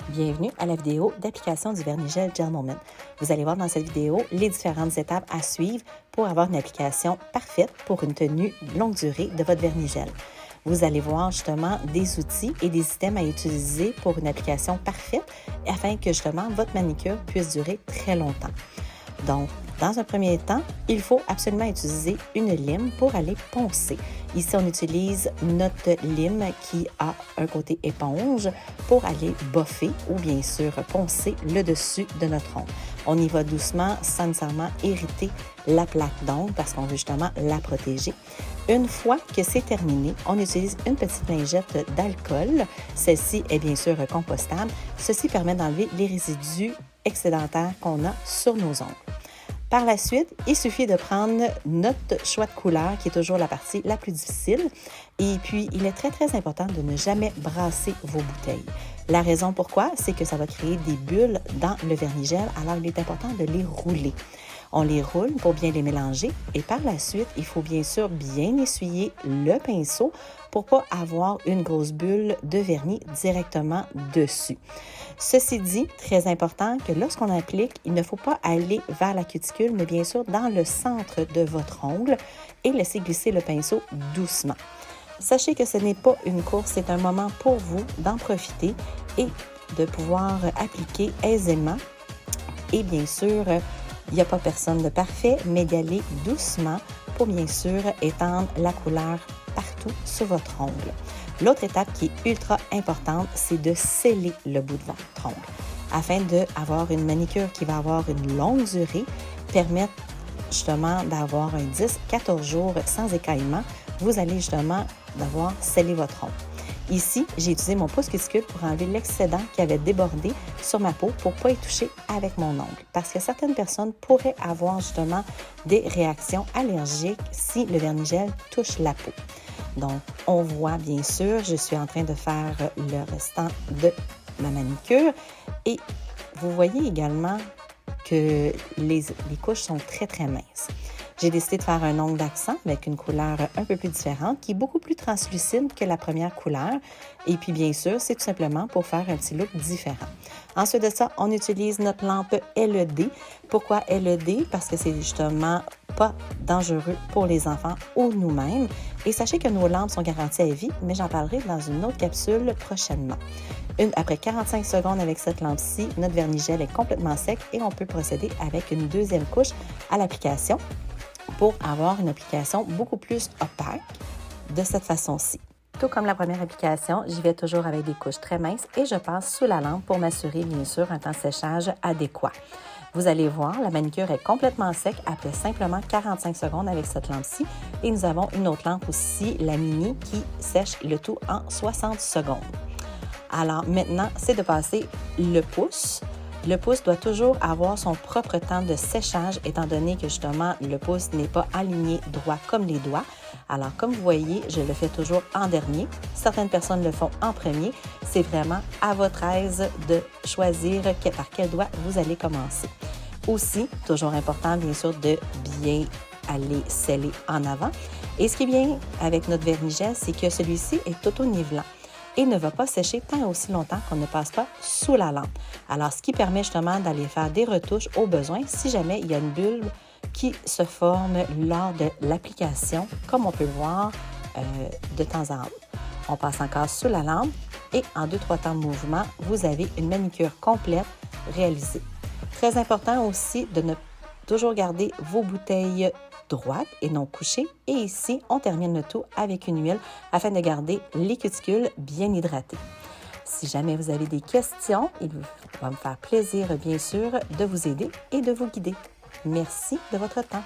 Bienvenue à la vidéo d'application du Vernis-Gel Gel Moment. Vous allez voir dans cette vidéo les différentes étapes à suivre pour avoir une application parfaite pour une tenue longue durée de votre Vernis-Gel. Vous allez voir justement des outils et des items à utiliser pour une application parfaite afin que justement votre manicure puisse durer très longtemps. Donc, dans un premier temps, il faut absolument utiliser une lime pour aller poncer. Ici, on utilise notre lime qui a un côté éponge pour aller boffer ou bien sûr poncer le dessus de notre ongle. On y va doucement sans nécessairement irriter la plaque d'ongle parce qu'on veut justement la protéger. Une fois que c'est terminé, on utilise une petite lingette d'alcool. Celle-ci est bien sûr compostable. Ceci permet d'enlever les résidus excédentaires qu'on a sur nos ongles. Par la suite, il suffit de prendre notre choix de couleur, qui est toujours la partie la plus difficile. Et puis, il est très important de ne jamais brasser vos bouteilles. La raison pourquoi, c'est que ça va créer des bulles dans le vernis-gel, alors il est important de les rouler. On les roule pour bien les mélanger et par la suite, il faut bien sûr bien essuyer le pinceau pour ne pas avoir une grosse bulle de vernis directement dessus. Ceci dit, très important que lorsqu'on applique, il ne faut pas aller vers la cuticule, mais bien sûr dans le centre de votre ongle et laisser glisser le pinceau doucement. Sachez que ce n'est pas une course, c'est un moment pour vous d'en profiter et de pouvoir appliquer aisément. Et bien sûr, il n'y a pas personne de parfait, mais d'y aller doucement pour bien sûr étendre la couleur partout sur votre ongle. L'autre étape qui est ultra importante, c'est de sceller le bout de votre ongle afin d'avoir une manicure qui va avoir une longue durée, permettre justement d'avoir un 10-14 jours sans écaillement. Vous allez justement devoir sceller votre ongle. Ici, j'ai utilisé mon pouce cuticule pour enlever l'excédent qui avait débordé sur ma peau pour ne pas y toucher avec mon ongle. Parce que certaines personnes pourraient avoir justement des réactions allergiques si le vernis-gel touche la peau. Donc, on voit bien sûr, je suis en train de faire le restant de ma manicure et vous voyez également que les couches sont très minces. J'ai décidé de faire un ongle d'accent avec une couleur un peu plus différente qui est beaucoup plus translucide que la première couleur. Et puis bien sûr, c'est tout simplement pour faire un petit look différent. Ensuite de ça, on utilise notre lampe LED. Pourquoi LED? Parce que c'est justement pas dangereux pour les enfants ou nous-mêmes. Et sachez que nos lampes sont garanties à vie, mais j'en parlerai dans une autre capsule prochainement. Après 45 secondes avec cette lampe-ci, notre vernis-gel est complètement sec et on peut procéder avec une deuxième couche à l'application pour avoir une application beaucoup plus opaque de cette façon-ci. Tout comme la première application, j'y vais toujours avec des couches très minces et je passe sous la lampe pour m'assurer bien sûr un temps de séchage adéquat. Vous allez voir, la manicure est complètement sec après simplement 45 secondes avec cette lampe-ci et nous avons une autre lampe aussi, la mini, qui sèche le tout en 60 secondes. Alors maintenant, c'est de passer le pouce. Le pouce doit toujours avoir son propre temps de séchage étant donné que justement le pouce n'est pas aligné droit comme les doigts. Alors comme vous voyez, je le fais toujours en dernier. Certaines personnes le font en premier. C'est vraiment à votre aise de choisir par quel doigt vous allez commencer. Aussi, toujours important bien sûr de bien aller sceller en avant. Et ce qui est bien avec notre vernis-gel, c'est que celui-ci est auto-nivelant et ne va pas sécher tant et aussi longtemps qu'on ne passe pas sous la lampe. Alors, ce qui permet justement d'aller faire des retouches au besoin si jamais il y a une bulle qui se forme lors de l'application, comme on peut le voir de temps en temps. On passe encore sous la lampe et en 2-3 temps de mouvement, vous avez une manicure complète réalisée. Très important aussi de ne toujours garder vos bouteilles droite et non couchée. Et ici, on termine le tout avec une huile afin de garder les cuticules bien hydratées. Si jamais vous avez des questions, il va me faire plaisir, bien sûr, de vous aider et de vous guider. Merci de votre temps.